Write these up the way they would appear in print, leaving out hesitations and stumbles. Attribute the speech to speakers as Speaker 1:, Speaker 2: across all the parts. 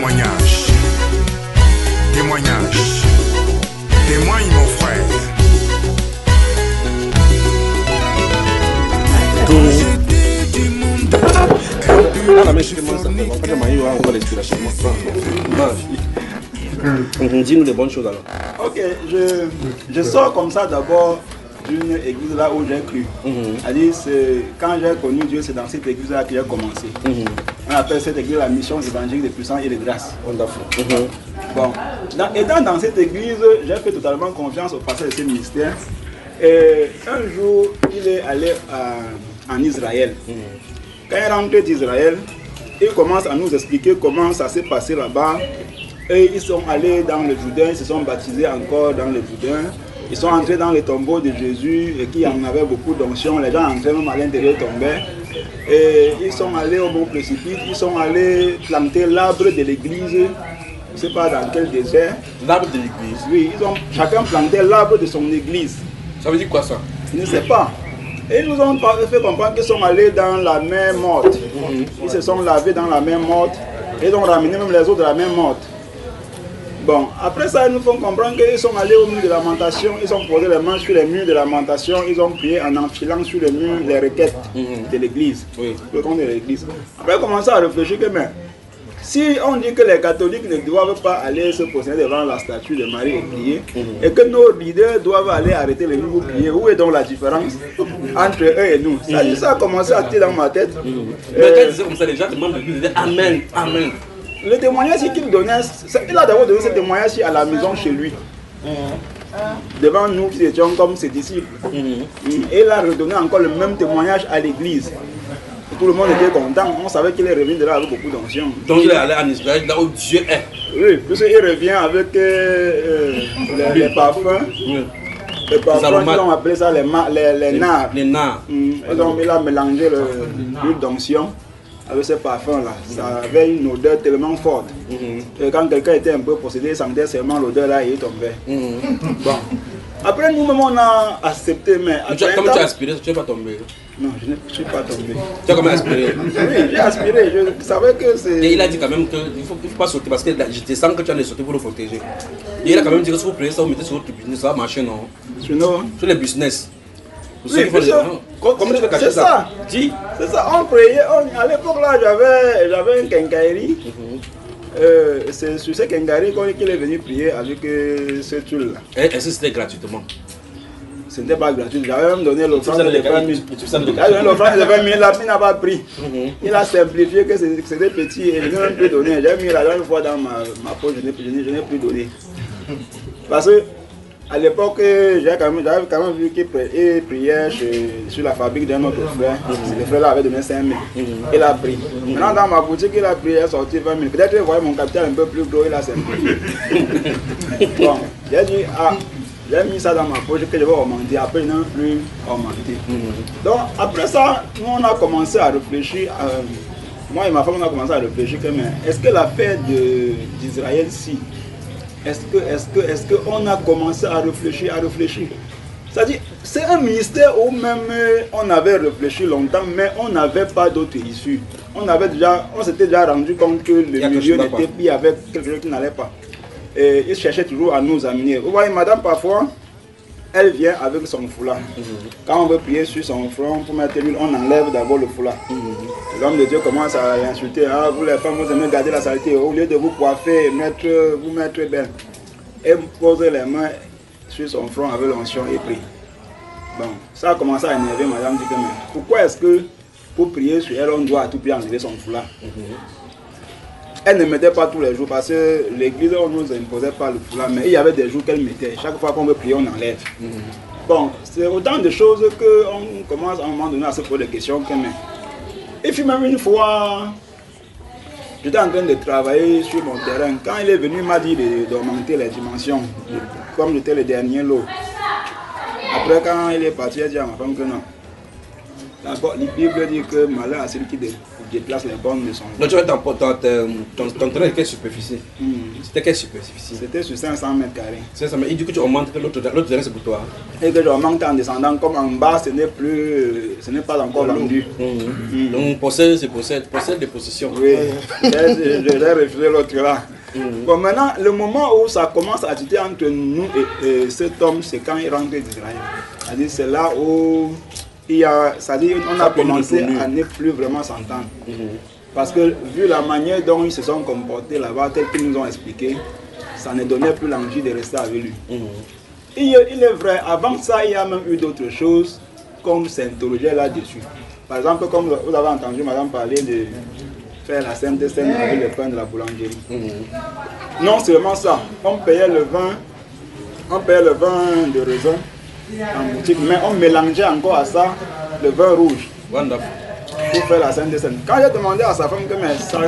Speaker 1: témoignage. Témoignage. Témoigne mon frère.
Speaker 2: Dis-nous les bonnes choses alors.
Speaker 3: Ok, je sors comme ça d'abord d'une église là où j'ai cru. C'est-à-dire, quand j'ai connu Dieu, c'est dans cette église là que j'ai commencé. On appelle cette église la mission évangélique de puissance et de grâce. Bon, étant dans cette église, j'ai fait totalement confiance au pasteur de ce ministère. Et un jour, il est allé en Israël. Quand il est rentré d'Israël, il commence à nous expliquer comment ça s'est passé là-bas. Et ils sont allés dans le Jourdain, ils se sont baptisés encore dans le Jourdain. Ils sont entrés dans les tombeaux de Jésus et qui en avait beaucoup d'onction. Les gens entraient même à l'intérieur tombaient. Et ils sont allés au bon précipice, ils sont allés planter l'arbre de l'église. Je ne sais pas dans quel désert.
Speaker 2: L'arbre de l'église?
Speaker 3: Oui, ils ont chacun planté l'arbre de son église.
Speaker 2: Ça veut dire quoi ça?
Speaker 3: Je ne sais pas. Et ils nous ont fait comprendre qu'ils sont allés dans la mer morte. Ils se sont lavés dans la mer morte. Et ils ont ramené même les eaux de la mer morte. Bon, après ça, ils nous font comprendre qu'ils sont allés au mur de lamentation, ils ont posé les mains sur les murs de lamentation, ils ont prié en enfilant sur les murs les requêtes de l'église, le compte de l'église. Après, ils ont commencé à réfléchir que, mais si on dit que les catholiques ne doivent pas aller se poser devant la statue de Marie et prier, et que nos leaders doivent aller arrêter les murs pour prier, où est donc la différence entre eux et nous? Ça a commencé à tirer dans ma tête.
Speaker 2: Mais quand ils disaient comme ça, les gens demandent de lui, ils disaient Amen, Amen.
Speaker 3: Le témoignage qu'il donnait, il a d'abord donné ce témoignage à la maison chez lui. Devant nous qui étions comme ses disciples. Et il a redonné encore le même témoignage à l'église. Tout le monde était content, on savait qu'il est revenu de là avec beaucoup d'onction.
Speaker 2: Donc il est allé en Israël, là où Dieu est.
Speaker 3: Oui, puisqu'il revient avec les parfums. Les parfums, ils ont appelé ça les nards.
Speaker 2: Les nards.
Speaker 3: Il a mélangé l'huile d'onction avec ce parfum là, ça avait une odeur tellement forte. Et quand quelqu'un était un peu possédé, il sentait seulement l'odeur là et il tombait. Bon. Après nous-mêmes on a accepté, mais...
Speaker 2: Comment tu as aspiré? Tu n'es pas tombé?
Speaker 3: Non, je ne suis pas tombé.
Speaker 2: Tu as comment aspiré?
Speaker 3: Oui, j'ai aspiré, je savais que c'est...
Speaker 2: Et il a dit quand même qu'il ne faut pas sauter parce que je te sens que tu allais sauter pour le protéger. Et il a quand même dit que si vous priez ça, vous mettez sur votre business, ça va marcher, non? Sur les business.
Speaker 3: Oui, comment tu fais cacher ça? C'est ça, on priait, à l'époque là j'avais un quincaillerie. C'est sur ce quincaillerie qu'il est venu prier avec ce tulle là.
Speaker 2: Est-ce que c'était gratuitement?
Speaker 3: Ce n'était pas gratuit, j'avais même donné l'offrande de 20 000. J'avais donné l'offrande de 20 000, la fille n'a pas pris. Il a simplifié que c'était petit et je n'ai même plus donné. J'ai mis l'argent une fois dans ma poche, je n'ai plus donné. Parce que à l'époque, j'avais quand même vu qu'il priait sur la fabrique d'un autre frère. Le frère là avait donné 5 000. Il a pris. Maintenant, dans ma boutique, il a pris, il a sorti 20 000. Peut-être qu'il voyait mon capital un peu plus gros, il a simplifié. Bon, j'ai dit, j'ai mis ça dans ma poche que je vais augmenter. Après, je n'ai plus augmenté. Donc, après ça, nous, on a commencé à réfléchir. Moi et ma femme, on a commencé à réfléchir que, mais est-ce que l'affaire d'Israël-ci, est-ce qu'on a commencé à réfléchir? C'est-à-dire, c'est un ministère où même on avait réfléchi longtemps, mais on n'avait pas d'autre issue. On s'était déjà rendu compte que le milieu n'était plus, il y avait quelque chose qui n'allait pas. Et il cherchait toujours à nous amener. Vous voyez, madame, parfois, elle vient avec son foulard. Quand on veut prier sur son front pour mettre l'huile, on enlève d'abord le foulard. L'homme de Dieu commence à l'insulter. Ah, vous les femmes, vous aimez garder la saleté. Au lieu de vous coiffer, vous mettre belle. Et vous posez les mains sur son front avec l'onction et prie. Bon, ça a commencé à énerver madame. Dit que, mais pourquoi est-ce que pour prier sur elle, on doit à tout prix enlever son foulard? Elle ne mettait pas tous les jours parce que l'église, on ne nous imposait pas le foulard, mais il y avait des jours qu'elle mettait. Chaque fois qu'on veut prier, on enlève. Bon, c'est autant de choses qu'on commence à un moment donné à se poser des questions. Et puis même une fois, j'étais en train de travailler sur mon terrain. Quand il est venu, il m'a dit d'augmenter les dimensions, comme j'étais le dernier lot. Après, quand il est parti, il a dit à ma femme que non. D'abord, la Bible dit que malheur à celui qui déplace les bornes de son.
Speaker 2: Donc tu vois ton terrain de quelle superficie? C'était quelle superficie?
Speaker 3: C'était sur 500 mètres carrés.
Speaker 2: 500 mètres. Et du coup tu augmentes que l'autre terrain c'est pour toi?
Speaker 3: Et que j'augmente en descendant, comme en bas ce n'est pas encore vendu.
Speaker 2: Donc possède, c'est possède des possessions.
Speaker 3: Oui, j'ai refusé l'autre là. Bon, maintenant, le moment où ça commence à discuter entre nous et cet homme, c'est quand il rentre d'Israël. C'est-à-dire, c'est là où il y a, c'est-à-dire, on a commencé à ne plus vraiment s'entendre. Parce que, vu la manière dont ils se sont comportés là-bas, tel qu'ils nous ont expliqué, ça ne donnait plus l'envie de rester avec lui. Il est vrai, avant ça, il y a même eu d'autres choses qu'on s'interrogeait là-dessus. Par exemple, comme vous avez entendu madame parler de faire la Sainte Seine avec le pain de la boulangerie. Non seulement ça, on payait le vin de raisin en boutique, mais on mélangeait encore à ça le vin rouge pour faire la Sainte Seine. Quand j'ai demandé à sa femme que mais ça,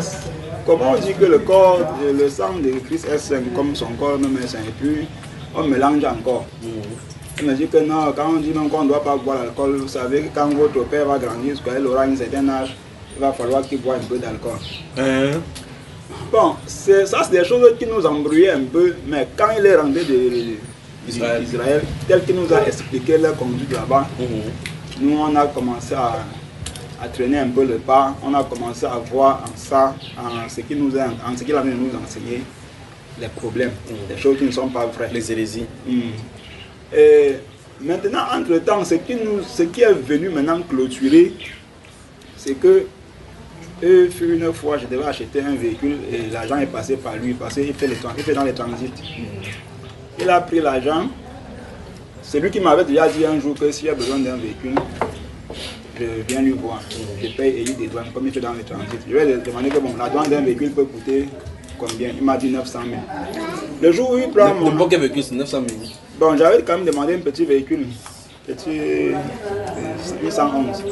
Speaker 3: comment on dit que le corps, le sang de Christ est saint comme son corps même est saint, et puis on mélange encore. Elle me dit que non, quand on dit non qu'on ne doit pas boire l'alcool, vous savez que quand votre père va grandir, jusqu'à aura un certain âge, il va falloir qu'il boive un peu d'alcool. Bon, ça c'est des choses qui nous embrouillaient un peu, mais quand il est rentré d'Israël, tel qu'il nous a expliqué leur conduite là-bas, nous on a commencé à traîner un peu le pas, on a commencé à voir en ça, en ce qu'il avait nous enseigné, les problèmes, les choses qui ne sont pas vraies.
Speaker 2: Les hérésies.
Speaker 3: Et maintenant, entre-temps, ce qui est venu maintenant clôturer, c'est que une fois, je devais acheter un véhicule et l'argent est passé par lui, parce qu'il fait dans les transits. Il a pris l'argent. C'est lui qui m'avait déjà dit un jour que s'il a besoin d'un véhicule, je viens lui voir. Je paye et il des douanes, comme il fait dans les transits. Je vais lui demander que bon, la douane d'un véhicule peut coûter combien? Il m'a dit 900 000. Le jour où il prend mon...
Speaker 2: N'importe quel véhicule, c'est 900 000.
Speaker 3: Bon, j'avais quand même demandé un petit véhicule, petit 811.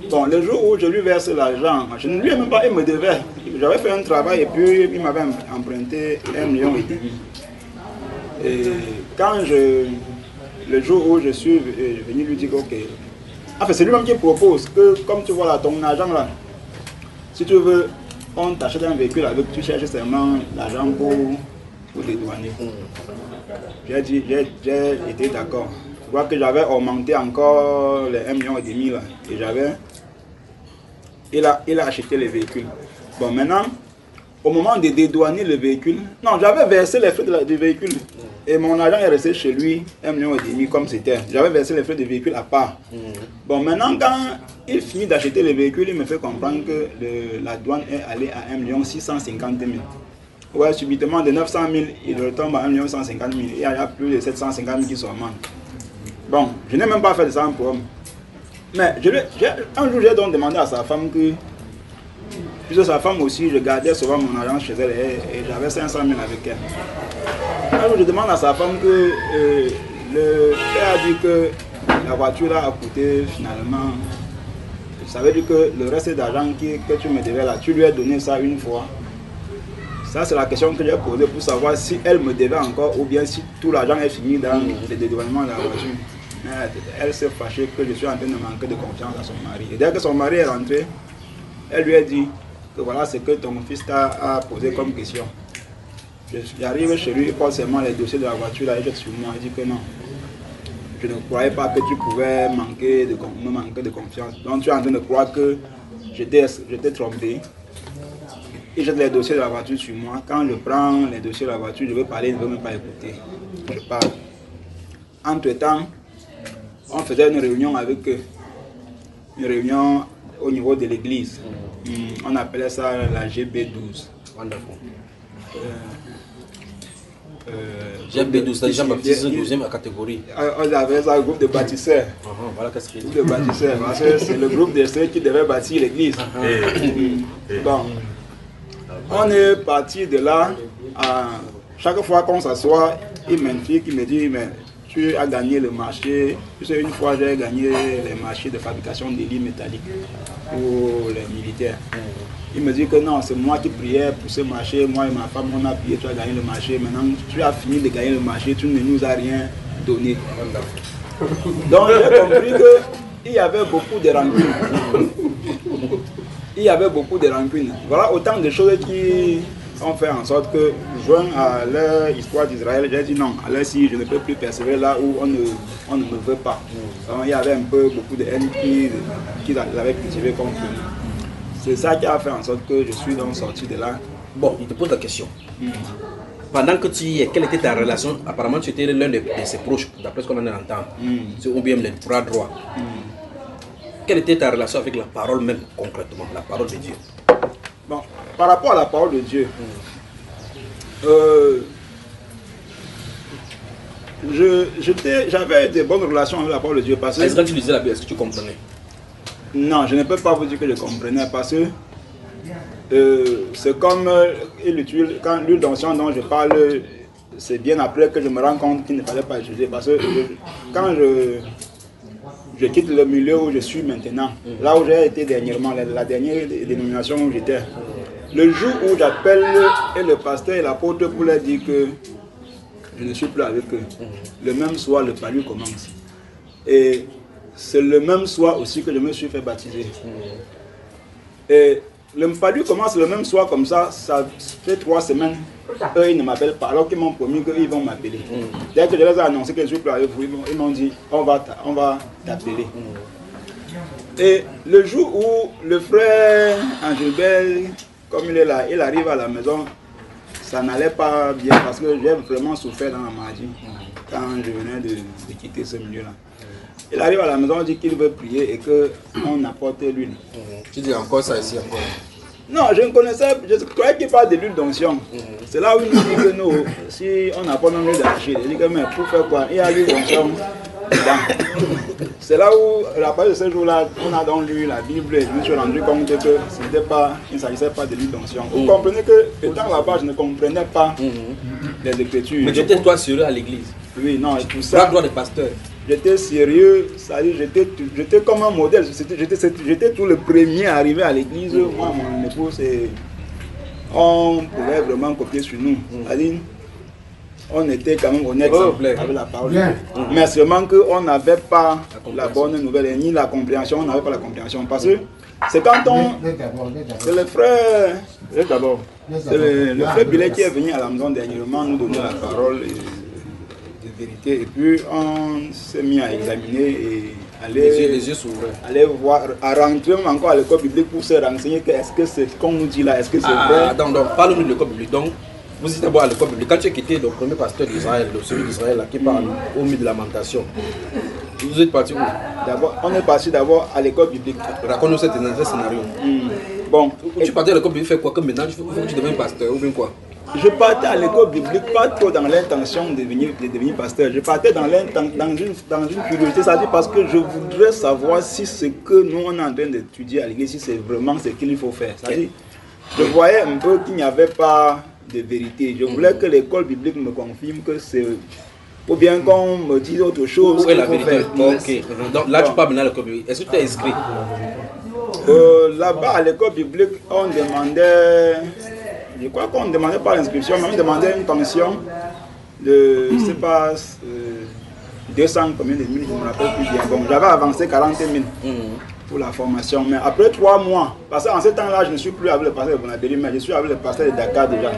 Speaker 3: Bon, le jour où je lui verse l'argent, je ne lui ai même pas, il me devait. J'avais fait un travail et puis il m'avait emprunté 1,5 million. Et quand le jour où je suis venu lui dire ok, enfin c'est lui-même qui propose que comme tu vois là, ton argent là, si tu veux, on t'achète un véhicule avec, tu cherches seulement l'argent pour dédouaner. J'ai été d'accord. Je vois que j'avais augmenté encore les 1,5 million là. Et il a acheté les véhicules. Bon, maintenant, au moment de dédouaner le véhicule, non, j'avais versé les frais du véhicule. Et mon argent est resté chez lui, 1,5 million comme c'était. J'avais versé les frais du véhicule à part. Bon, maintenant, quand il finit d'acheter le véhicule, il me fait comprendre que la douane est allée à 1 650 000. Ouais, subitement de 900 000, il retombe à 1 150 000. Il y a plus de 750 000 qui sont en manque. Bon, je n'ai même pas fait de ça un problème. Mais un jour, j'ai donc demandé à sa femme que, puisque sa femme aussi, je gardais souvent mon argent chez elle et j'avais 500 000 avec elle. Un jour, je demande à sa femme que le père a dit que la voiture là a coûté finalement. Ça veut dire que le reste d'argent que tu me devais là, tu lui as donné ça une fois. Ça, c'est la question que j'ai posée pour savoir si elle me devait encore ou bien si tout l'argent est fini dans le dédouanement de la voiture. Elle s'est fâchée que je suis en train de manquer de confiance à son mari. Et dès que son mari est rentré, elle lui a dit que voilà ce que ton fils a posé comme question. J'arrive chez lui, il pose seulement les dossiers de la voiture, là, il jette sur moi, il dit que non. Je ne croyais pas que tu pouvais me manquer de confiance. Donc tu es en train de croire que j'étais trompé. Il jette les dossiers de la voiture sur moi. Quand je prends les dossiers de la voiture, je veux parler, il ne veut même pas écouter. Je parle. Entre-temps, on faisait une réunion avec eux. Une réunion au niveau de l'église. On appelait ça la GB12.
Speaker 2: Wonderful. GB12, c'est Jean-Baptiste 12e catégorie.
Speaker 3: On avait ça, le groupe de bâtisseurs.
Speaker 2: Voilà qu'est-ce qu'il dit.
Speaker 3: Le bâtisseur, parce que c'est le groupe de ceux qui devaient bâtir l'église. Bon. On est parti de là, chaque fois qu'on s'assoit, il m'indique, il me dit, mais tu as gagné le marché. Tu sais, une fois j'ai gagné les marchés de fabrication de lits métalliques pour les militaires. Il me dit que non, c'est moi qui priais pour ce marché, moi et ma femme, on a prié, tu as gagné le marché. Maintenant, tu as fini de gagner le marché, tu ne nous as rien donné. Donc j'ai compris qu'il y avait beaucoup de rancunes. il y avait beaucoup de rancunes. Voilà autant de choses qui ont fait en sorte que, joint à leur histoire d'Israël, j'ai dit non, alors si je ne peux plus persévérer là où on ne me veut pas. Donc, il y avait un peu beaucoup de haine qui l'avaient cultivé contre nous. C'est ça qui a fait en sorte que je suis donc sorti de là.
Speaker 2: Bon, il te pose la question. Pendant que tu y es, quelle était ta relation? Apparemment, tu étais l'un de ses proches, d'après ce qu'on en entend. Ou bien les bras droits. Quelle était ta relation avec la parole même, concrètement, la parole de Dieu?
Speaker 3: Bon, par rapport à la parole de Dieu, j'avais de bonnes relations avec la parole de Dieu parce que...
Speaker 2: Est-ce que tu lisais la Bible? Est-ce que tu comprenais?
Speaker 3: Non, je ne peux pas vous dire que je comprenais parce que c'est comme l'huile d'onction dont je parle, c'est bien après que je me rends compte qu'il ne fallait pas utiliser parce que quand je quitte le milieu où je suis maintenant, là où j'ai été dernièrement, la dernière dénomination où j'étais, le jour où j'appelle le pasteur et l'apôtre pour leur dire que je ne suis plus avec eux, le même soir le palu commence. Et c'est le même soir aussi que je me suis fait baptiser. Et le palu commence le même soir comme ça fait 3 semaines. Eux, ils ne m'appellent pas, alors qu'ils m'ont promis qu'ils vont m'appeler. Dès que je les ai annoncé que je suis plus avec vous, ils m'ont dit on va t'appeler. Et le jour où le frère Angélbert, comme il est là, il arrive à la maison, ça n'allait pas bien parce que j'ai vraiment souffert dans la maladie quand je venais de quitter ce milieu-là. Il arrive à la maison, il dit qu'il veut prier et qu'on apporte l'huile.
Speaker 2: Tu dis encore ça ici, encore?
Speaker 3: Non, je ne connaissais, je croyais qu'il parle de l'huile d'onction. C'est là où il nous dit que nous, si on apporte l'huile d'arachide, il dit que mais pour faire quoi? Il y a l'huile d'onction dedans. C'est là où, à partir de ce jour-là, on a donc lu la Bible et je me suis rendu compte que il ne s'agissait pas de l'huile d'onction. Vous comprenez que, étant là-bas, je ne comprenais pas les Écritures.
Speaker 2: Mais tu étais toi sérieux à l'église?
Speaker 3: Oui, non, et tout ça.
Speaker 2: Droit de pasteur.
Speaker 3: J'étais sérieux, c'est-à-dire j'étais comme un modèle, j'étais tout le premier à arriver à l'église. Moi, mon épouse, on pouvait vraiment copier sur nous. C'est-à-dire, on était quand même honnête avec la parole. Mais seulement qu'on n'avait pas la bonne nouvelle, ni la compréhension, on n'avait pas la compréhension. Parce que c'est quand c'est le frère, d'abord, c'est le frère Billet qui est venu à la maison dernièrement nous donner la parole. Vérité, et puis on s'est mis à examiner et
Speaker 2: les yeux
Speaker 3: aller voir, à rentrer encore à l'école biblique pour se renseigner que est-ce que c'est ce qu'on nous dit là, est-ce que c'est vrai.
Speaker 2: Donc parle-nous de l'école biblique. Donc vous êtes d'abord à l'école biblique. Quand tu as quitté le premier pasteur d'Israël, celui d'Israël qui parle au milieu de lamentation, vous êtes parti où?
Speaker 3: D'abord, on est parti d'abord à l'école biblique.
Speaker 2: Raconte-nous ce scénario.
Speaker 3: Bon,
Speaker 2: tu partais à l'école biblique, fais quoi? Comme maintenant, il faut que tu deviennes pasteur ou bien quoi?
Speaker 3: Je partais à l'école biblique pas trop dans l'intention de devenir pasteur. Je partais dans une curiosité, c'est-à-dire parce que je voudrais savoir si ce que nous on est en train d'étudier à l'église, si c'est vraiment ce qu'il faut faire. C'est-à-dire, je voyais un peu qu'il n'y avait pas de vérité. Je voulais que l'école biblique me confirme que c'est... Ou bien qu'on me dise autre chose.
Speaker 2: Où est la vérité? Ok. Donc là, tu parles maintenant à l'école biblique. Est-ce que tu es inscrit?
Speaker 3: Là-bas, à l'école biblique, on demandait... Je crois qu'on ne demandait pas l'inscription, mais on demandait une commission de, je ne sais pas, 200 combien de mille, je ne me rappelle plus bien. Bon, j'avais avancé 40 000 pour la formation, mais après 3 mois, parce qu'en ce temps-là, je ne suis plus avec le pasteur de Bonabéry, mais je suis avec le pasteur de Dakar déjà.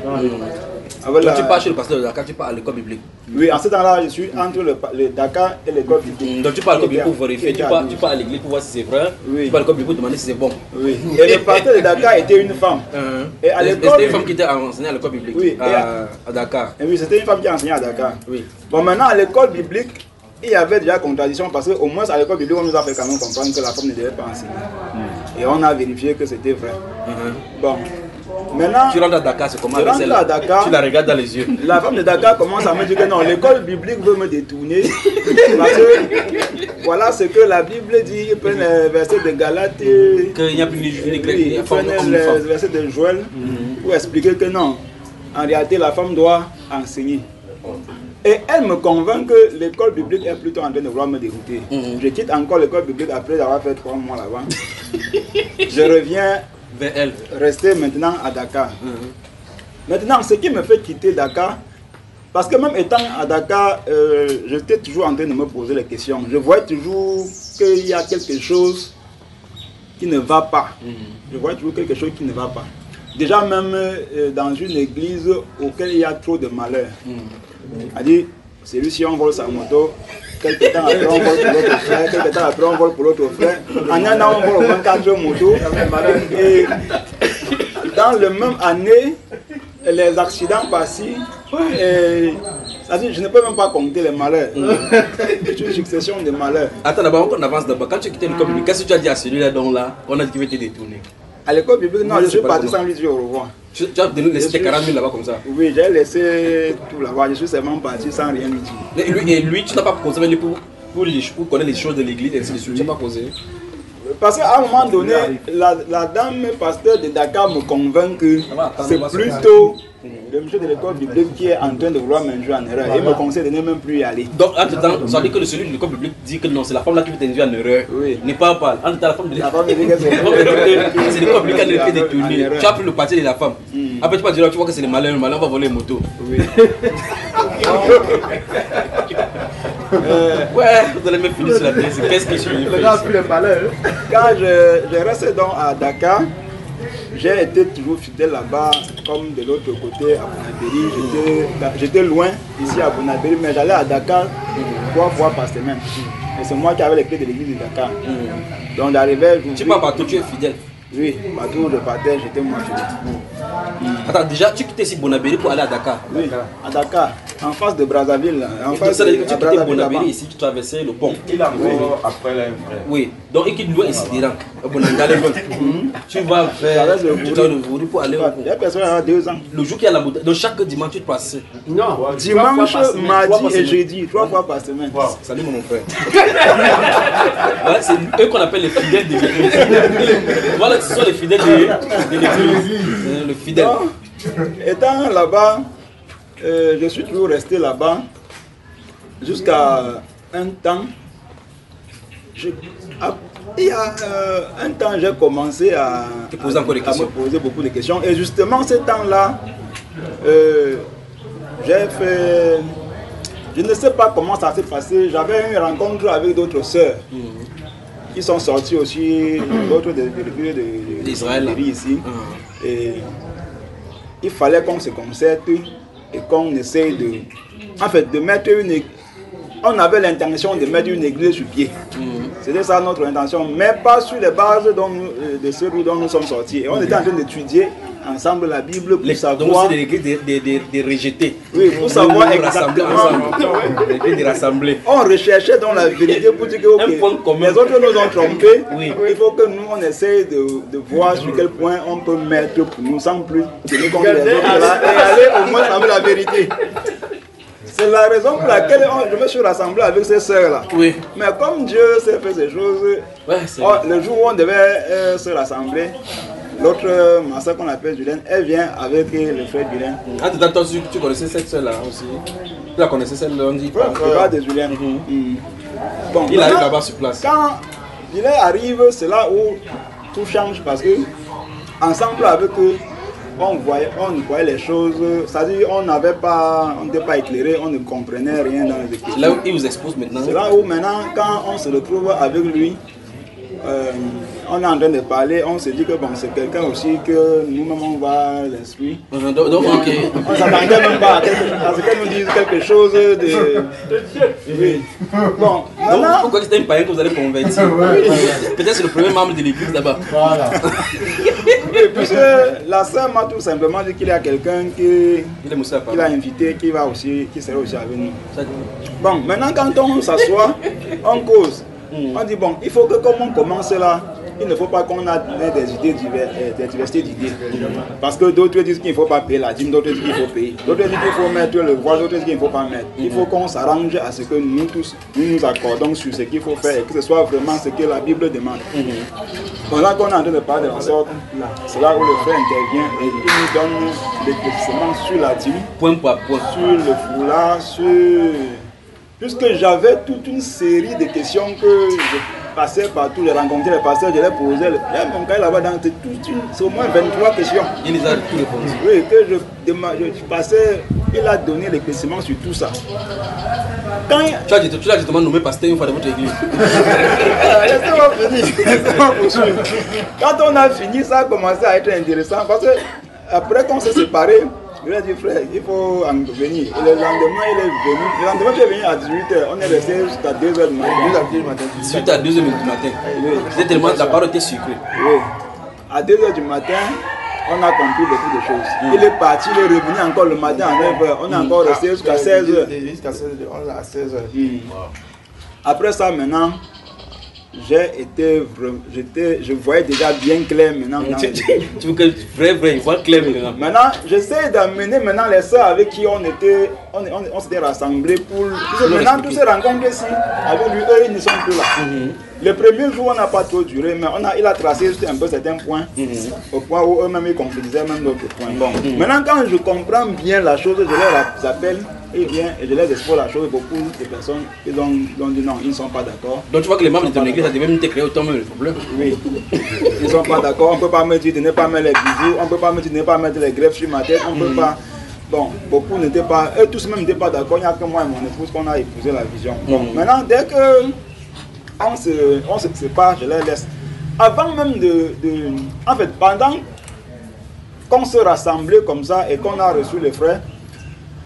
Speaker 2: Donc tu pars chez le pasteur de Dakar, tu pars à l'école biblique?
Speaker 3: Oui, en ce temps-là, je suis entre le Dakar et l'école biblique.
Speaker 2: Donc tu pars à l'école biblique pour vérifier, tu pars à l'église pour voir si c'est vrai, tu pars à l'école biblique pour demander si c'est bon.
Speaker 3: Oui, et le pasteur de Dakar était une femme.
Speaker 2: Et c'était une femme qui était enseignée à l'école biblique?
Speaker 3: Oui,
Speaker 2: à Dakar.
Speaker 3: Et oui, c'était une femme qui enseignait à Dakar.
Speaker 2: Oui.
Speaker 3: Bon, maintenant à l'école biblique, il y avait déjà contradiction parce qu'au moins à l'école biblique, on nous a fait quand même comprendre que la femme ne devait pas enseigner. Et on a vérifié que c'était vrai. Bon, maintenant...
Speaker 2: Tu rentres à Dakar, c'est comment?
Speaker 3: Je rentre à Dakar,
Speaker 2: tu la regardes dans les yeux.
Speaker 3: La femme de Dakar commence à me dire que non, l'école biblique veut me détourner. Parce que voilà ce que la Bible dit. Ils prennent les versets de Galates.
Speaker 2: Qu'il n'y a plus ni juif ni grec.
Speaker 3: Ils prennent les versets de Joël pour expliquer que non, en réalité, la femme doit enseigner. Et elle me convainc que l'école biblique est plutôt en train de vouloir me dérouter. Je quitte encore l'école biblique après avoir fait 3 mois là-bas. Je reviens
Speaker 2: vers elle.
Speaker 3: Rester maintenant à Dakar. Maintenant, ce qui me fait quitter Dakar, parce que même étant à Dakar, j'étais toujours en train de me poser les questions. Je voyais toujours qu'il y a quelque chose qui ne va pas. Je vois toujours quelque chose qui ne va pas. Déjà même dans une église auquel il y a trop de malheur. A dit, celui-ci on vole sa moto, quelques temps après on vole pour l'autre frère, quelques temps après on vole pour l'autre frère. En un an on vole 24 motos. Et dans la même année, les accidents passent. Je ne peux même pas compter les malheurs. C'est une succession de malheurs.
Speaker 2: Attends, d'abord, on avance d'abord. Quand tu as quitté l'école publique, qu'est-ce que tu as dit à celui-là donc là, on a dit qu'il veut te détourner?
Speaker 3: À l'école publique, non, je suis parti sans lui dire au revoir.
Speaker 2: Tu as laissé tes 40 000 là-bas comme ça?
Speaker 3: Oui, j'ai laissé tout là-bas. Je suis seulement parti sans rien lui dire.
Speaker 2: Et lui, tu n'as pas posé avec lui pour connaître les choses de l'église et ainsi de suite. Tu n'as pas posé?
Speaker 3: Parce qu'à un moment donné, la dame pasteur de Dakar me convainc que c'est plutôt le monsieur de l'école biblique qui est en train de vouloir m'induire en erreur. Il me conseille de ne même plus y aller.
Speaker 2: Donc, entre-temps, ça veut dire que celui de l'école biblique dit que non, c'est la femme là qui veut t'induire en erreur.
Speaker 3: Oui.
Speaker 2: N'est pas parle. Entre-temps, la femme de l'école
Speaker 3: biblique,
Speaker 2: c'est l'école biblique qui a fait détourner. Tu as pris le parti de la femme. Après, tu vas dire, tu vois que c'est le malin va voler les motos. Oui. Ouais, vous allez me finir sur la tête. Qu'est-ce que je fais?
Speaker 3: Quand je restais donc à Dakar, j'ai été toujours fidèle là-bas, comme de l'autre côté à Bonabéry. J'étais loin ici à Bonabéry, mais j'allais à Dakar 3 fois par semaine. Et c'est moi qui avais les clés de l'église de Dakar. Donc j'arrivais.
Speaker 2: Tu pars partout, tu es fidèle?
Speaker 3: Oui, partout où je partais, j'étais moi fidèle.
Speaker 2: Attends, déjà, tu quittais ici Bonabéry pour aller à Dakar?
Speaker 3: Oui, à Dakar, en face de Brazzaville. En face
Speaker 2: ça veut dire que tu quittais Bonabéry ici, tu traversais le pont.
Speaker 4: Il a encore après là, frère.
Speaker 2: Oui, donc il quitte loin ici, direct. Tu vas vers le Vouri pour aller au pont.
Speaker 3: Il y a personne qui a 2 ans.
Speaker 2: Le jour qu'il y a la bouteille, donc chaque dimanche tu te passes?
Speaker 4: Non,
Speaker 3: dimanche, mardi et jeudi, 3 fois par semaine.
Speaker 2: Salut mon frère. Voilà, c'est eux qu'on appelle les fidèles de l'église. Voilà, ce sont les fidèles de l'église. Le fidèle.
Speaker 3: Donc, étant là-bas, je suis toujours resté là-bas jusqu'à un temps. Il y a un temps, j'ai commencé à me poser beaucoup de questions. Et justement, ce temps-là, j'ai fait... Je ne sais pas comment ça s'est passé. J'avais une rencontre avec d'autres sœurs qui sont sorties aussi, d'autres d'Israël ici. Et il fallait qu'on se concerte et qu'on essaye de mettre une... On avait l'intention de mettre une église sur pied. C'était ça notre intention, mais pas sur les bases de ce dont nous sommes sortis. Et on était en train d'étudier ensemble la Bible pour savoir...
Speaker 2: Donc c'est l'église des rejetés.
Speaker 3: Oui, pour savoir exactement...
Speaker 2: L'église des rassemblés.
Speaker 3: On recherchait dans la vérité pour dire que les autres nous ont trompés. Oui. Il faut que nous, on essaye de voir sur quel point on peut mettre pour nous, sans plus tenir compte des autres là, et aller au moins savoir la vérité. C'est la raison pour laquelle je me suis rassemblé avec ces sœurs-là. Oui. Mais comme Dieu s'est fait ces choses, le jour où on devait se rassembler, l'autre, ma soeur qu'on appelle Julien, elle vient avec le frère Julien.
Speaker 2: Attends, tu connaissais cette sœur-là aussi? Tu la connaissais celle-là, on dit?
Speaker 3: Le frère de Julien.
Speaker 2: Bon, il arrive là-bas sur place.
Speaker 3: Quand Julien arrive, c'est là où tout change parce que, ensemble avec eux, on voyait les choses, c'est-à-dire on n'était pas éclairé, on ne comprenait rien dans les écritures.
Speaker 2: C'est là où il vous expose maintenant? C'est
Speaker 3: là où maintenant, quand on se retrouve avec lui, on est en train de parler, on se dit que bon, c'est quelqu'un aussi que nous-mêmes on va l'instruire.
Speaker 2: Donc, ok.
Speaker 3: On ne s'attendait même pas à ce qu'elle nous dise quelque chose de... Oui. Bon, maintenant...
Speaker 2: Pourquoi c'était un païen que vous allez convertir? Peut-être c'est le premier membre de l'église là-bas. Voilà.
Speaker 3: Oui, puisque la sœur m'a tout simplement dit qu'il y a quelqu'un qui l'a invité, qui sera aussi avec nous. Bon, maintenant quand on s'assoit, on cause. On dit bon, il faut que comme on commence là, il ne faut pas qu'on ait des idées des diversités d'idées. Parce que d'autres disent qu'il ne faut pas payer la dîme, d'autres disent qu'il faut payer. D'autres disent qu'il faut mettre le voile, d'autres disent qu'il ne faut pas mettre. Il faut qu'on s'arrange à ce que nous tous, nous accordons sur ce qu'il faut faire et que ce soit vraiment ce que la Bible demande. Donc là qu'on est en train de parler de la sorte, c'est là où le frère intervient et il nous donne l'éclaircissement sur la dîme,
Speaker 2: point par point,
Speaker 3: sur le foulard, sur... Puisque j'avais toute une série de questions que passais partout, j'ai rencontré les pasteurs, je les posais. J'ai mon cahier là-bas dans c'est au moins 23 questions.
Speaker 2: Il les a tout répondu.
Speaker 3: Oui, que je passais, il a donné l'éclaircissement sur tout ça. Quand
Speaker 2: tu l'as justement nommé pasteur une fois dans votre église.
Speaker 3: Laissez-moi finir. Quand on a fini, ça a commencé à être intéressant parce que après qu'on s'est séparés, je lui ai dit frère, il faut en venir. Et le lendemain, il est venu. Le lendemain, il est venu à 18h. On est resté jusqu'à 2h du matin.
Speaker 2: 18h à 2h du matin. C'était tellement la parole était sucrée.
Speaker 3: Oui. À 2h du matin, on a compris beaucoup de choses. Il est parti, il est revenu encore le matin à 9h. On est encore resté jusqu'à 16h.
Speaker 4: Jusqu'à 16h, on est à 16h.
Speaker 3: Après ça, maintenant, je voyais déjà bien clair maintenant.
Speaker 2: Tu veux que vrai, il voit clair maintenant.
Speaker 3: Maintenant, j'essaie d'amener maintenant les soeurs avec qui on s'était rassemblés pour. Maintenant, tous ces rencontres ici, avec lui, eux, ils ne sont plus là. Le premier jour, on n'a pas trop duré, mais il a tracé juste un peu certains points, au point où eux-mêmes ils concrétisaient même d'autres points. Bon. Maintenant, quand je comprends bien la chose, je les appelle. Et bien, et je les expose la chose, beaucoup de personnes ils ont dit non, ils ne sont pas d'accord.
Speaker 2: Donc tu vois que les membres de ton église, ça devait même te créer autant de problèmes.
Speaker 3: Oui, ils ne sont pas d'accord, on ne peut pas me dire de ne pas mettre les bijoux, on ne peut pas me dire de ne pas mettre les greffes sur ma tête, on ne peut pas. Bon, beaucoup n'étaient pas, eux tous même n'étaient pas d'accord, il n'y a que moi et mon épouse qu'on a épousé la vision. Bon, maintenant, dès que on se sépare, je les laisse. Avant même en fait, pendant qu'on se rassemblait comme ça et qu'on a reçu les frères,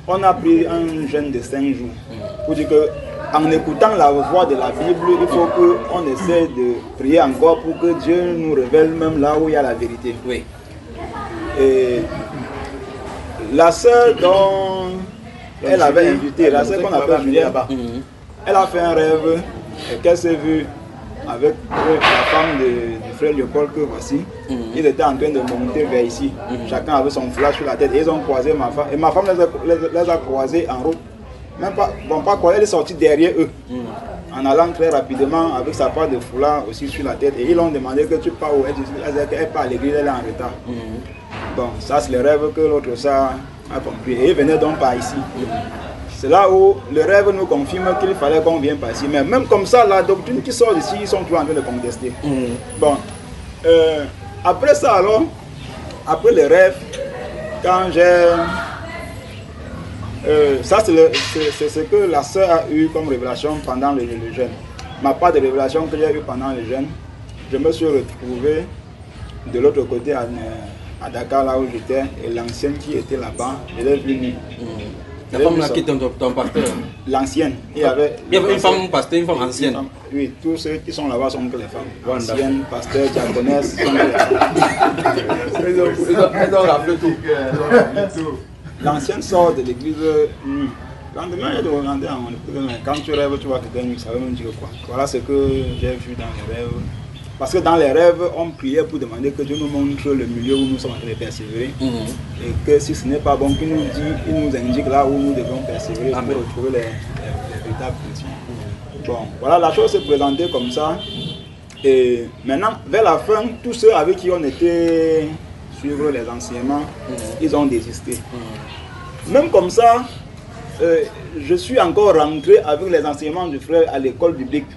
Speaker 3: on a pris un jeûne de 5 jours pour dire que en écoutant la voix de la Bible, il faut qu'on essaie de prier encore pour que Dieu nous révèle même là où il y a la vérité.
Speaker 2: Oui.
Speaker 3: Et la sœur dont elle avait invité, la sœur qu'on appelle Julie là-bas, elle a fait un rêve et qu'elle s'est vue avec la femme du frère Léopold que voici. Ils étaient en train de monter vers ici. Chacun avait son flash sur la tête et ils ont croisé ma femme. Et ma femme les a croisés en route. Même pas, bon, pas quoi, elle est sortie derrière eux. En allant très rapidement avec sa part de foulard aussi sur la tête. Et ils l'ont demandé que tu pars où elle disait qu'elle part à l'église, elle est en retard. Bon, ça c'est le rêve que l'autre ça a compris. Et ils venaient donc par ici. C'est là où le rêve nous confirme qu'il fallait qu'on vienne par ici. Mais même comme ça, la doctrine qui sort d'ici, ils sont toujours en train de contester. Bon, après ça alors, après le rêve, quand j'ai... ça c'est ce que la sœur a eu comme révélation pendant le jeûne. Ma part de révélation que j'ai eu pendant le jeûne, je me suis retrouvé de l'autre côté à Dakar, là où j'étais, et l'ancienne qui était là-bas, je l'ai vu nu.
Speaker 2: La femme là qui était ton pasteur.
Speaker 3: L'ancienne. Il y avait
Speaker 2: une femme pasteur, une femme ancienne.
Speaker 3: Oui, tous ceux qui sont là-bas sont que les femmes. Anciennes, pasteurs, diaconesses, sont que les femmes.
Speaker 2: Elles ont rappelé tout.
Speaker 3: L'ancienne sort de l'église nue. Le lendemain, elle doit regarder en épouse. Quand tu rêves, tu vois quelqu'un nu, ça veut même dire quoi. Voilà ce que j'ai vu dans les rêves. Parce que dans les rêves, on priait pour demander que Dieu nous montre le milieu où nous sommes en train de persévérer. Et que si ce n'est pas bon, qu'il nous dit, il nous indique là où nous devons persévérer pour retrouver les véritables chrétiens. Bon, voilà, la chose s'est présentée comme ça. Et maintenant, vers la fin, tous ceux avec qui on était suivre les enseignements, ils ont désisté. Même comme ça, je suis encore rentré avec les enseignements du frère à l'école biblique.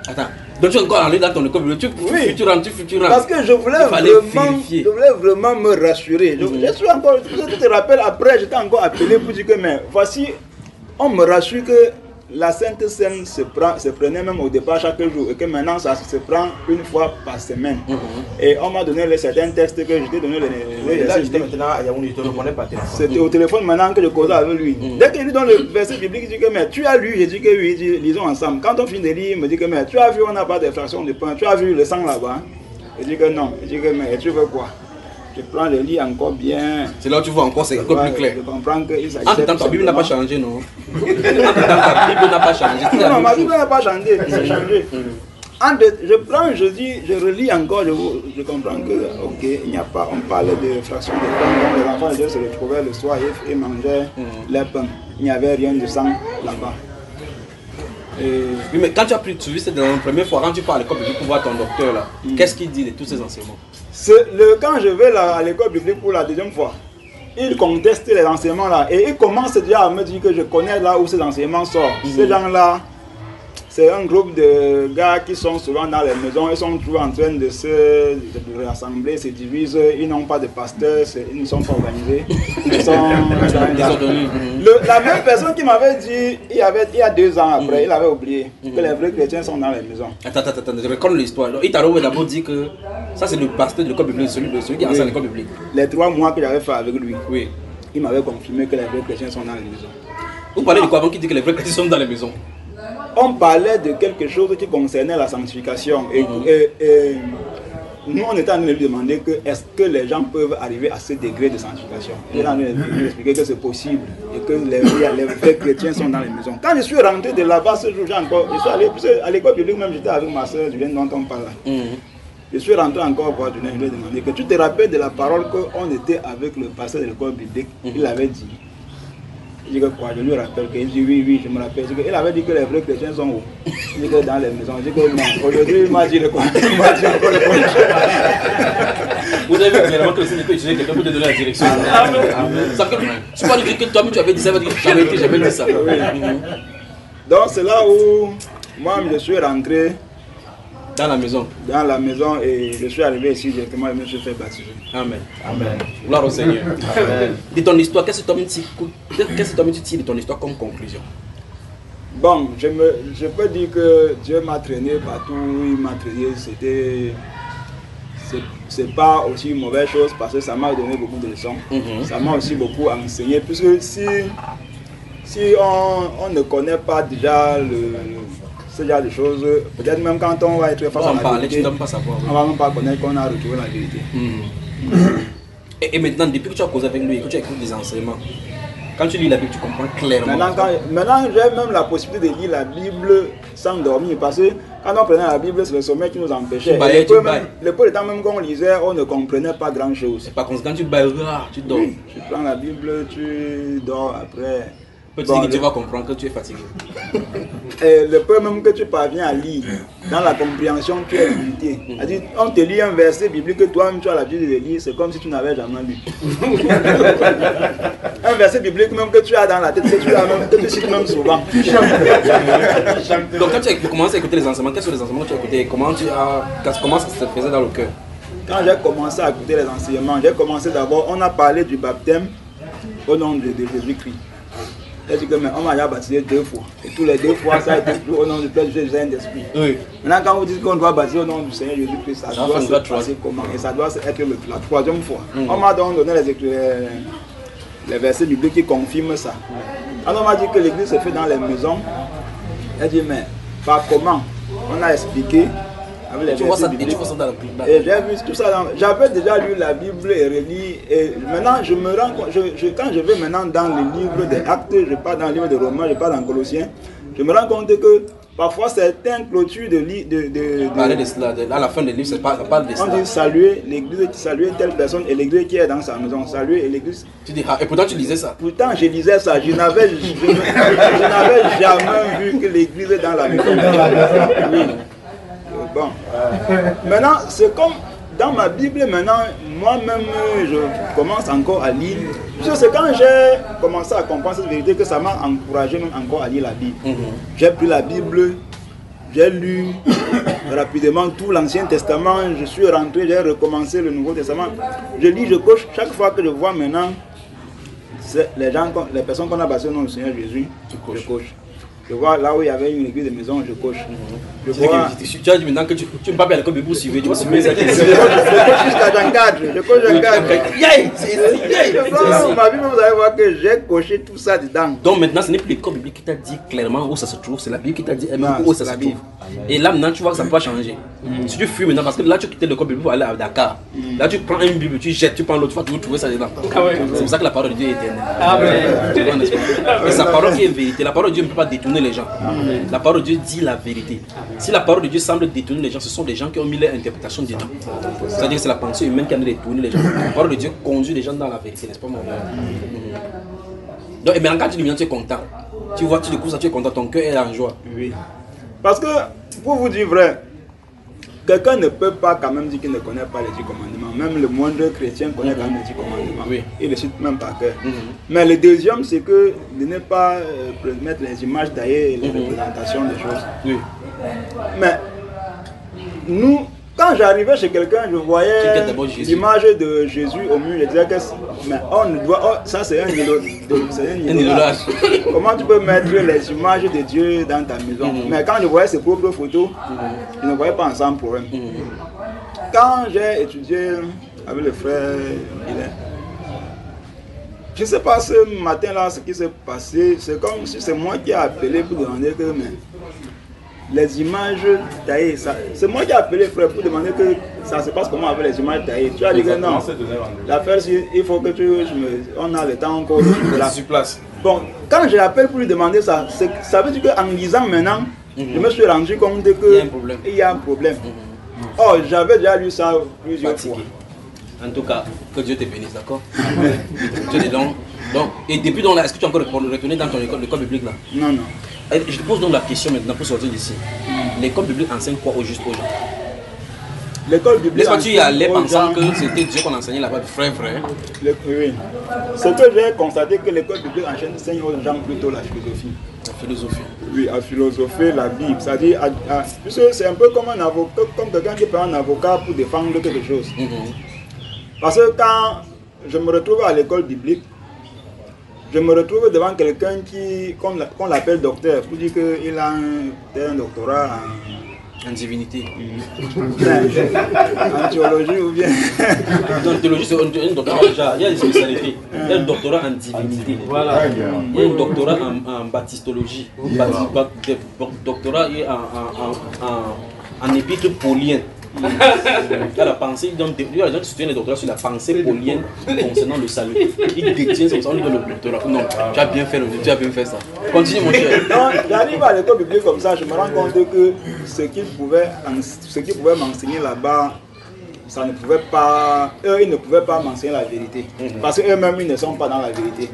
Speaker 2: Attends, donc tu es encore allé dans ton école biblique?
Speaker 3: Oui,
Speaker 2: tu rentres.
Speaker 3: parce que je voulais vraiment me rassurer. Je suis encore, tu te rappelles, après j'étais encore appelé pour dire que mais voici, on me rassure que la Sainte Seine se prenait même au départ chaque jour et que maintenant ça se prend une fois par semaine. Et on m'a donné certains textes que je t'ai donné.
Speaker 4: Là, j'étais maintenant à Yaoundé, je ne connais pas téléphone.
Speaker 3: C'était au téléphone maintenant que je causais avec lui. Dès qu'il lit dans le verset biblique, il dit que mais tu as lu, j'ai dit que oui, il dit, lisons ensemble. Quand on finit de lire, il me dit que mais tu as vu, on n'a pas de fraction de pain, tu as vu le sang là-bas. Il dit que non, il dit que mais tu veux quoi? Je prends le lit encore bien.
Speaker 2: C'est là où tu vois encore, c'est encore plus clair.
Speaker 3: Je comprends qu'il s'agit.
Speaker 2: En temps, ta Bible n'a pas changé, non? En temps, ta Bible n'a pas changé.
Speaker 3: Non, ma Bible n'a pas changé, ça a changé. Je prends, je dis, je relis encore, je comprends que, ok, il n'y a pas, on parlait de fraction de pain, donc les enfants de Dieu se retrouvaient le soir et mangeaient les pains. Il n'y avait rien de sang là-bas.
Speaker 2: Oui, mais quand tu as pris, tu vis la première fois, quand tu pars à l'école biblique pour voir ton docteur là, qu'est-ce qu'il dit de tous ces enseignements?
Speaker 3: Quand je vais à l'école biblique pour la deuxième fois, il conteste les enseignements là et il commence déjà à me dire que je connais là où ces enseignements sortent. Ces gens là, c'est un groupe de gars qui sont souvent dans les maisons, ils sont toujours en train de se rassembler, se divisent, ils n'ont pas de pasteur, ils ne sont pas organisés. Ils sont la même personne qui m'avait dit, il y a 2 ans après, il avait oublié que les vrais chrétiens sont dans les maisons.
Speaker 2: Attends, je recorde l'histoire. Il t'a d'abord dit que ça c'est le pasteur de l'école biblique, celui qui enseigne l'école biblique.
Speaker 3: Les 3 mois que j'avais fait avec lui,
Speaker 2: oui.
Speaker 3: Il m'avait confirmé que les vrais chrétiens sont dans les maisons.
Speaker 2: Vous parlez de quoi avant qu'il dit que les vrais chrétiens sont dans les maisons?
Speaker 3: On parlait de quelque chose qui concernait la sanctification. Et nous, on était en train de lui demander que est-ce que les gens peuvent arriver à ce degré de sanctification. Il est en train de lui expliquer que c'est possible et que les vrais chrétiens sont dans les maisons. Quand je suis rentré de là-bas ce jour, je suis allé à l'école biblique, même j'étais avec ma soeur, je viens dont on parle là. Je suis rentré encore voir du je lui ai demandé que tu te rappelles de la parole qu'on était avec le pasteur de l'école biblique. Il avait dit. Je dis que quoi, je lui rappelle qu'il dit oui, je me rappelle. Il avait dit que les vrais chrétiens sont où? Je dis que dans les maisons. Je dis que non. Aujourd'hui, il m'a dit le contraire. Il m'a dit encore le contraire.
Speaker 2: Vous avez vu clairement que le Seigneur peut utiliser quelqu'un pour te donner la direction. Ça fait que tu vas dire que toi-même tu avais dit ça, j'avais dit ça.
Speaker 3: Donc c'est là où moi je suis rentré.
Speaker 2: Dans la maison.
Speaker 3: Dans la maison et je suis arrivé ici directement et je me suis fait baptiser.
Speaker 2: Amen. Amen. Gloire au Seigneur. Amen. De ton histoire, qu'est-ce que tu tires de ton histoire comme conclusion?
Speaker 3: Bon, je peux dire que Dieu m'a traîné partout où il m'a traîné. C'est pas aussi une mauvaise chose parce que ça m'a donné beaucoup de leçons. Ça m'a aussi beaucoup enseigné. Puisque si on ne connaît pas déjà ce genre de choses, peut-être même quand on va être face à la vérité, on ne va même pas connaître qu'on a retrouvé la vérité.
Speaker 2: Et maintenant, depuis que tu as causé avec lui, que tu as écrit des enseignements, quand tu lis la Bible, tu comprends clairement.
Speaker 3: Maintenant j'ai même la possibilité de lire la Bible sans dormir, parce que quand on prenait la Bible, c'est le sommeil qui nous empêchait. Le peu de temps même qu'on lisait, on ne comprenait pas grand-chose.
Speaker 2: Par conséquent, tu bailles, tu dors.
Speaker 3: Oui, tu prends la Bible, tu dors après.
Speaker 2: Peut-être que tu vas comprendre que tu es fatigué.
Speaker 3: Et le peu même que tu parviens à lire, dans la compréhension, tu es limité. C'est-à-dire, on te lit un verset biblique que toi-même tu as l'habitude de lire, c'est comme si tu n'avais jamais lu. Un verset biblique même que tu as dans la tête, que tu cites même souvent.
Speaker 2: Donc quand tu as commencé à écouter les enseignements, quels sont les enseignements que tu as écoutés? Comment ça se faisait dans le cœur?
Speaker 3: Quand j'ai commencé à écouter les enseignements, j'ai commencé d'abord, on a parlé du baptême au nom de Jésus-Christ. J'ai dit que on m'a déjà baptisé 2 fois. Et tous les 2 fois, ça a été au nom du Père, du Fils et du Saint-Esprit. Oui. Maintenant, quand vous dites qu'on doit baptiser au nom du Seigneur Jésus-Christ, ça doit se passer comment? Et ça doit être la 3e fois. On m'a donc donné les versets bibliques qui confirment ça. Alors on m'a dit que l'église se fait dans les maisons. J'ai dit, mais par comment? On a expliqué.
Speaker 2: Tu vois ça dans la Bible.
Speaker 3: Et j'ai vu tout ça. J'avais déjà lu la Bible et relu. Et maintenant, je me rends compte, quand je vais maintenant dans le livre des Actes, je pars dans le livre de Romains, je pars dans Colossiens, je me rends compte que parfois certaines clôtures
Speaker 2: parler de cela, à la fin du livre, ça parle de cela.
Speaker 3: On dit saluer l'église, saluer telle personne et l'église qui est dans sa maison, saluer l'église.
Speaker 2: Tu dis, et pourtant tu lisais ça?
Speaker 3: Pourtant je lisais ça, je n'avais jamais vu que l'église est dans la maison. Oui. Bon. Maintenant, c'est comme dans ma Bible, maintenant, moi-même, je commence encore à lire. C'est quand j'ai commencé à comprendre cette vérité que ça m'a encouragé même encore à lire la Bible. J'ai pris la Bible, j'ai lu rapidement tout l'Ancien Testament, je suis rentré, j'ai recommencé le Nouveau Testament. Je lis, je coche, chaque fois que je vois maintenant les personnes qu'on a baptisées au nom du Seigneur Jésus, je coche. Je vois là où il y avait une église de maison, je coche.
Speaker 2: Tu as dit maintenant que tu ne vas pas à l'école pour suivre, tu vas suivre ça.
Speaker 3: Je coche jusqu'à Jean 4. Je coche Jean 4. Ma Bible, vous allez voir que j'ai coché tout ça dedans.
Speaker 2: Donc maintenant, ce n'est plus l'école biblique qui t'a dit clairement où ça se trouve, c'est la Bible qui t'a dit où ça se trouve. Et là maintenant, tu vois que ça ne peut pas changer. Si tu fuis maintenant, parce que là tu quittes l'école biblique pour aller à Dakar. Là tu prends une Bible, tu jettes, tu prends l'autre, tu vas toujours trouver ça dedans. C'est pour ça que la parole de Dieu est éternelle. Et sa parole qui est vérité, la parole de Dieu ne peut pas détourner les gens. La parole de Dieu dit la vérité. Si la parole de Dieu semble détourner les gens, ce sont des gens qui ont mis leur interprétation dedans. C'est-à-dire que c'est la pensée humaine qui a détourné les gens. La parole de Dieu conduit les gens dans la vérité, n'est-ce pas mon frère? Donc, et maintenant quand tu dis, tu es content. Tu vois, tu découvres ça, tu es content, ton cœur est en joie.
Speaker 3: Oui. Parce que, pour vous dire vrai, quelqu'un ne peut pas quand même dire qu'il ne connaît pas les 10 commandements. Même le moindre chrétien connaît quand même les 10 commandements.
Speaker 2: Oui.
Speaker 3: Il les cite même par cœur. Mais le deuxième, c'est que de ne pas mettre les images taillées et les représentations des choses.
Speaker 2: Oui.
Speaker 3: Mais nous, quand j'arrivais chez quelqu'un, je voyais l'image de Jésus au mur. Je disais que mais on ne doit, ça c'est un idolâtre. Comment tu peux mettre les images de Dieu dans ta maison? Mais quand je voyais ses propres photos, je ne voyais pas ensemble problème. Quand j'ai étudié avec le frère Guilain, je ne sais pas ce matin-là ce qui s'est passé. C'est comme si c'est moi qui ai appelé pour demander que les images taillées, c'est moi qui ai appelé frère pour demander que ça se passe comment avec les images taillées. Tu as dit que non, l'affaire il faut que on a le temps encore de la place. Bon, quand je l'appelle pour lui demander ça, ça veut dire qu'en lisant maintenant, je me suis rendu compte qu'il y a un problème. Oh, j'avais déjà lu ça plusieurs fois.
Speaker 2: En tout cas, que Dieu te bénisse, d'accord? Donc, et depuis donc là, est-ce que tu as encore retourné dans ton école biblique là?
Speaker 3: Non, non.
Speaker 2: Je te pose donc la question maintenant pour sortir d'ici. L'école biblique enseigne quoi au juste aux gens?
Speaker 3: L'école biblique.
Speaker 2: Est-ce que tu y allais pensant que c'était Dieu qu'on enseignait là-bas, frère?
Speaker 3: Oui. Ce que j'ai constaté que l'école biblique enseigne aux gens plutôt la philosophie.
Speaker 2: La philosophie.
Speaker 3: Oui, à philosopher la Bible. C'est-à-dire, puisque c'est un peu comme un avocat, comme quelqu'un qui prend un avocat pour défendre quelque chose. Parce que quand je me retrouve à l'école biblique, je me retrouve devant quelqu'un qu'on l'appelle docteur, pour dire qu'il a un doctorat
Speaker 2: en divinité.
Speaker 3: En théologie ou bien.
Speaker 2: En théologie, c'est un doctorat déjà. Il y a des spécialités. Il y a un doctorat en divinité. Voilà. Il y a un doctorat en baptistologie. Doctorat en épître paulien. Il y a la pensée, il y a des gens qui soutiennent les doctorats sur la pensée paulienne concernant le salut. Ils détiennent ça, on lui donne le doctorat. Non, tu as bien fait ça. Continue mon cher.
Speaker 3: J'arrive à l'école biblique comme ça, je me rends compte que ce qu'ils pouvaient m'enseigner là-bas, ça ne pouvait pas, eux ils ne pouvaient pas m'enseigner la vérité. Parce qu'eux-mêmes ils ne sont pas dans la vérité.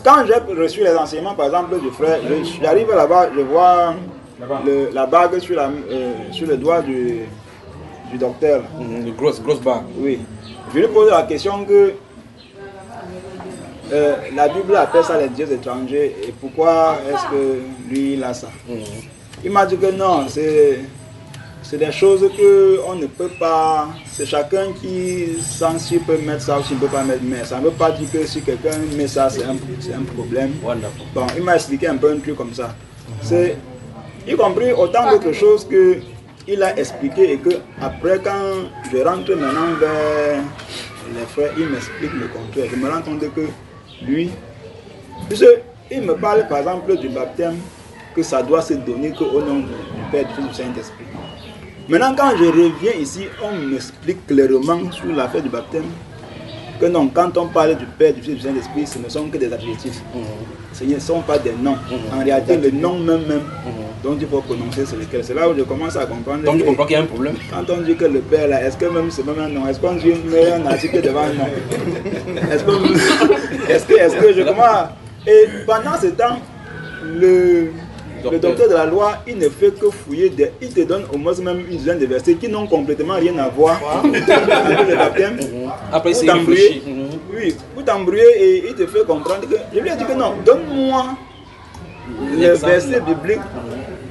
Speaker 3: Quand j'ai reçu les enseignements par exemple du frère, j'arrive là-bas, je vois la bague sur le doigt du docteur.
Speaker 2: Une grosse barre.
Speaker 3: Oui. Je lui pose la question que la Bible appelle ça les dieux étrangers et pourquoi est-ce que lui il a ça? Il m'a dit que non, c'est des choses qu'on ne peut pas, c'est chacun qui sent s'il peut mettre ça ou s'il ne peut pas mettre, mais ça ne veut pas dire que si quelqu'un met ça c'est un problème. Bon, il m'a expliqué un peu un truc comme ça. C'est y compris autant d'autres choses que il a expliqué et que après quand je rentre maintenant vers les frères, il m'explique le contraire. Je me rends compte que lui, puisqu'il me parle par exemple du baptême, que ça doit se donner qu'au nom du Père, du Fils et du Saint-Esprit. Maintenant quand je reviens ici, on m'explique clairement sur l'affaire du baptême que non, quand on parle du Père, du Fils et du Saint-Esprit, ce ne sont que des adjectifs. Ce ne sont pas des noms. En réalité, le nom même dont il faut prononcer, c'est lequel. C'est là où je commence à comprendre.
Speaker 2: Donc tu comprends qu'il y a un problème.
Speaker 3: Quand on dit que le Père là, est-ce que même c'est même un nom? Est-ce qu'on dit met un article devant un nom? Est-ce que je commence? Et pendant ce temps, le docteur de la loi, il ne fait que fouiller, il te donne au moins même une dizaine de versets qui n'ont complètement rien à voir avec le baptême.
Speaker 2: Après, c'est réfléchi.
Speaker 3: Oui, pour t'embrouiller et il te fait comprendre que. Je lui ai dit que non, donne-moi les versets bibliques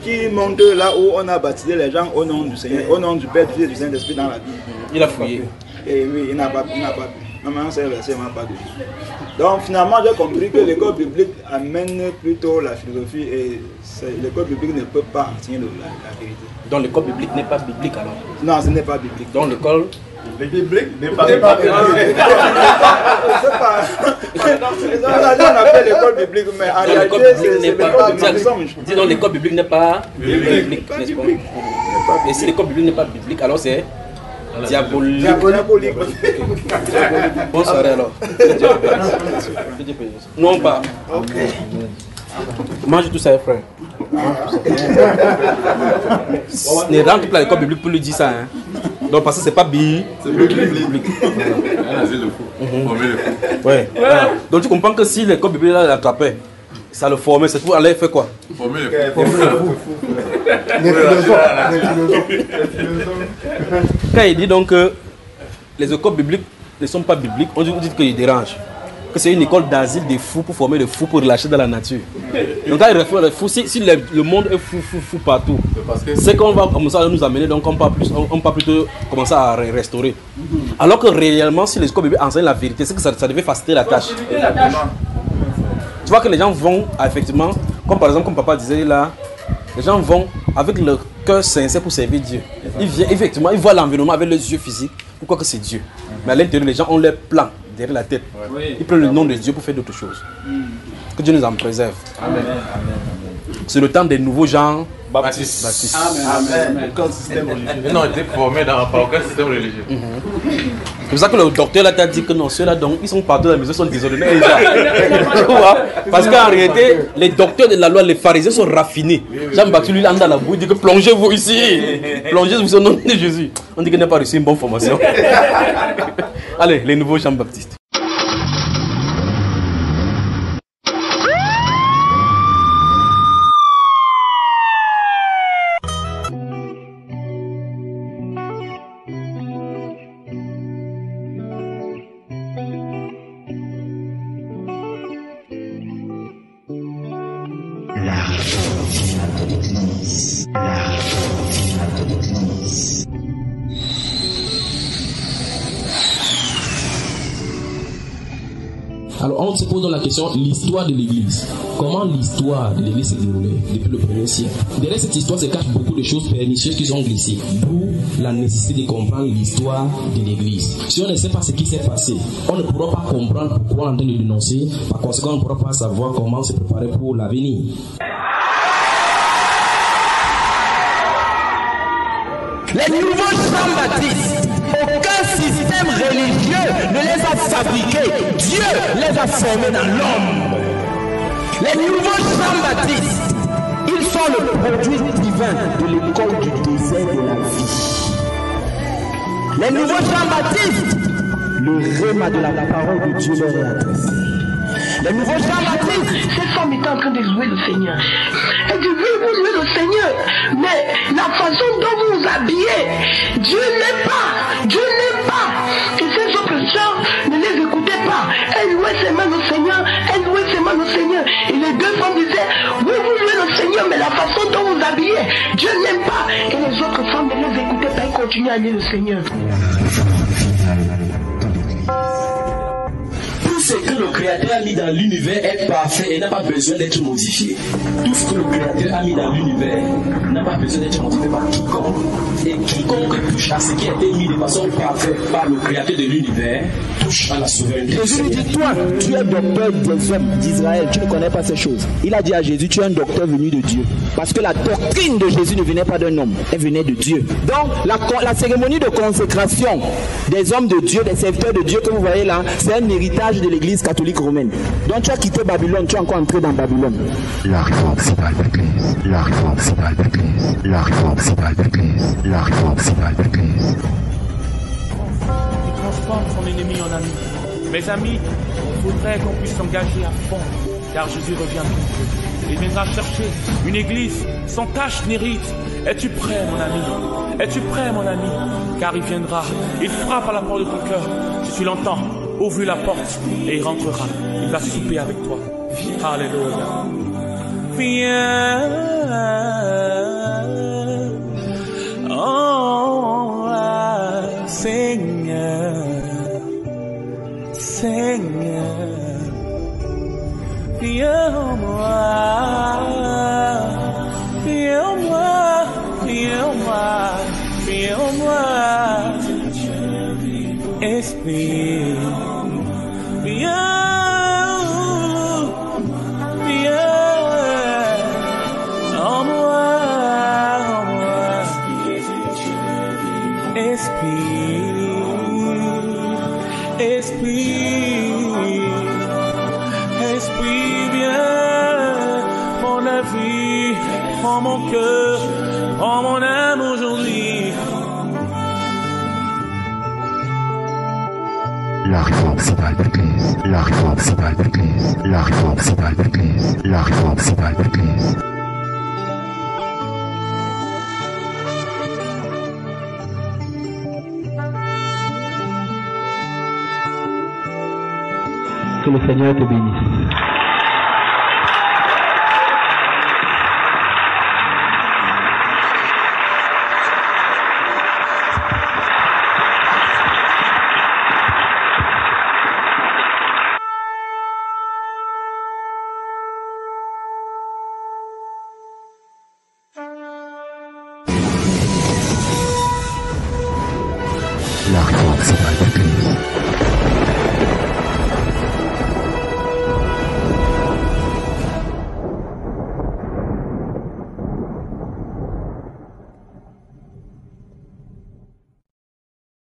Speaker 3: qui montrent là où on a baptisé les gens au nom du Seigneur, au nom du Père, du Fils et du Saint-Esprit dans la Bible.
Speaker 2: Il a fouillé.
Speaker 3: Et oui, il n'a pas pu. Maintenant, c'est versé, il n'a pas pu. Donc finalement, j'ai compris que l'école biblique amène plutôt la philosophie et l'école biblique ne peut pas enseigner la vérité.
Speaker 2: Donc l'école biblique n'est pas biblique alors?
Speaker 3: Non, ce n'est pas biblique.
Speaker 2: Donc l'école
Speaker 4: biblique n'est pas biblique.
Speaker 3: On appelle l'école biblique, mais en réalité, c'est l'école du mensonge.
Speaker 2: Dis donc l'école biblique n'est pas biblique. Et si l'école biblique n'est pas biblique, alors c'est diabolique. Bonne soirée alors. Non pas. Mange tout ça, frère. Ne rentre pas à l'école biblique pour lui dire ça. Hein. Donc parce que c'est pas biblique.
Speaker 4: C'est biblique. On a le fou.
Speaker 2: Ouais. Donc tu comprends que si l'école biblique l'attrapait, Ça le formait, c'est pour aller faire quoi?
Speaker 4: Former les
Speaker 2: Quand il dit donc que les écoles bibliques ne sont pas bibliques, on dit qu'ils dérangent. Que c'est une école d'asile des fous pour former des fous pour relâcher dans la nature. Donc quand il réfère les fous, si le monde est fou partout, c'est qu'on va commencer à nous amener, donc on ne peut plutôt commencer à restaurer. Alors que réellement, si les écoles bibliques enseignent la vérité, c'est que ça devait faciliter la tâche. Tu vois que les gens vont, effectivement, comme par exemple, comme papa disait là, les gens vont avec leur cœur sincère pour servir Dieu. Ils viennent, effectivement, ils voient l'environnement avec leurs yeux physiques, pourquoi que c'est Dieu. Mais à l'intérieur, les gens ont leur plan derrière la tête. Ils prennent le nom de Dieu pour faire d'autres choses. Que Dieu nous en préserve. C'est le temps des nouveaux gens baptistes.
Speaker 4: Amen. Aucun système religieux. Ils n'ont été formés par aucun système religieux.
Speaker 2: C'est pour ça que le docteur là t'a dit que non, ceux-là, donc, ils sont partout dans la maison, sont désordonnés. Parce qu'en réalité, les docteurs de la loi, les pharisiens sont raffinés. Jean-Baptiste, lui, il est dans la boue, il dit que plongez-vous ici. Plongez-vous au nom de Jésus. On dit qu'il n'a pas reçu une bonne formation. Allez, les nouveaux Jean-Baptiste.
Speaker 5: Alors on se pose donc la question, l'histoire de l'Église. Comment l'histoire de l'Église s'est déroulée depuis le 1er siècle? Derrière cette histoire se cachent beaucoup de choses pernicieuses qui sont glissées. D'où la nécessité de comprendre l'histoire de l'Église. Si on ne sait pas ce qui s'est passé, on ne pourra pas comprendre pourquoi on est en train de dénoncer. Par conséquent, on ne pourra pas savoir comment se préparer pour l'avenir.
Speaker 6: Les nouveaux Jean-Baptiste, aucun système religieux ne les a fabriqués. Dieu les a formés dans l'homme. Les nouveaux Jean-Baptiste, ils sont le produit divin de l'école du désert de la vie. Les nouveaux Jean-Baptiste, le rhéma de la parole de Dieu leur est adressé. Les nouveaux Jean-Baptiste,
Speaker 7: cette femme était en train de louer le Seigneur. Elle dit, oui, vous louez le Seigneur, mais la façon dont vous vous habillez, Dieu n'aime pas. Dieu n'aime pas. Et ces autres sœurs, ne les écoutez pas. Elles louaient seulement le Seigneur, elles louaient seulement le Seigneur. Et les deux femmes disaient, oui, vous louez le Seigneur, mais la façon dont vous habillez, Dieu n'aime pas. Et les autres femmes ne les écoutaient pas, elles continuaient à louer le Seigneur.
Speaker 5: Tout ce que le Créateur a mis dans l'univers est parfait et n'a pas besoin d'être modifié. Tout ce que le Créateur a mis dans l'univers n'a pas besoin d'être modifié par quiconque. Et quiconque touche à ce qui a été mis de façon parfaite par le Créateur de l'univers touche à la souveraineté.
Speaker 6: Jésus lui dit, toi, tu es docteur des hommes d'Israël, tu ne connais pas ces choses. Il a dit à Jésus, tu es un docteur venu de Dieu. Parce que la doctrine de Jésus ne venait pas d'un homme, elle venait de Dieu. Donc, la cérémonie de consécration des hommes de Dieu, des serviteurs de Dieu que vous voyez là, c'est un héritage de l'église catholique romaine. Donc tu as quitté Babylone, tu es encore entré dans Babylone.
Speaker 8: La réforme finale de l'église. La réforme finale de l'église. La réforme finale de l'église. La réforme finale de l'église.
Speaker 9: Il transforme son ennemi en ami. Mes amis, il faudrait qu'on puisse s'engager à fond, car Jésus revient bientôt. Il viendra chercher une église sans tache ni rite. Es-tu prêt, mon ami? Es-tu prêt, mon ami? Car il viendra, il frappe à la porte de ton cœur. Si tu l'entends, ouvre la porte et il rentrera. Il va souper avec toi. Alléluia. Viens, oh Seigneur, Seigneur, viens en moi, viens en moi, viens en moi, viens en moi, Esprit. Viens, en moi, Esprit, viens, prends la vie, prends mon cœur, prends mon âme aujourd'hui.
Speaker 8: La réforme cédale de l'Église. La réforme cédale de l'Église. La réforme cédale de l'Église. La réforme cédale de l'Église.
Speaker 6: Que le Seigneur te bénisse.
Speaker 8: La réforme cédale de l'Église.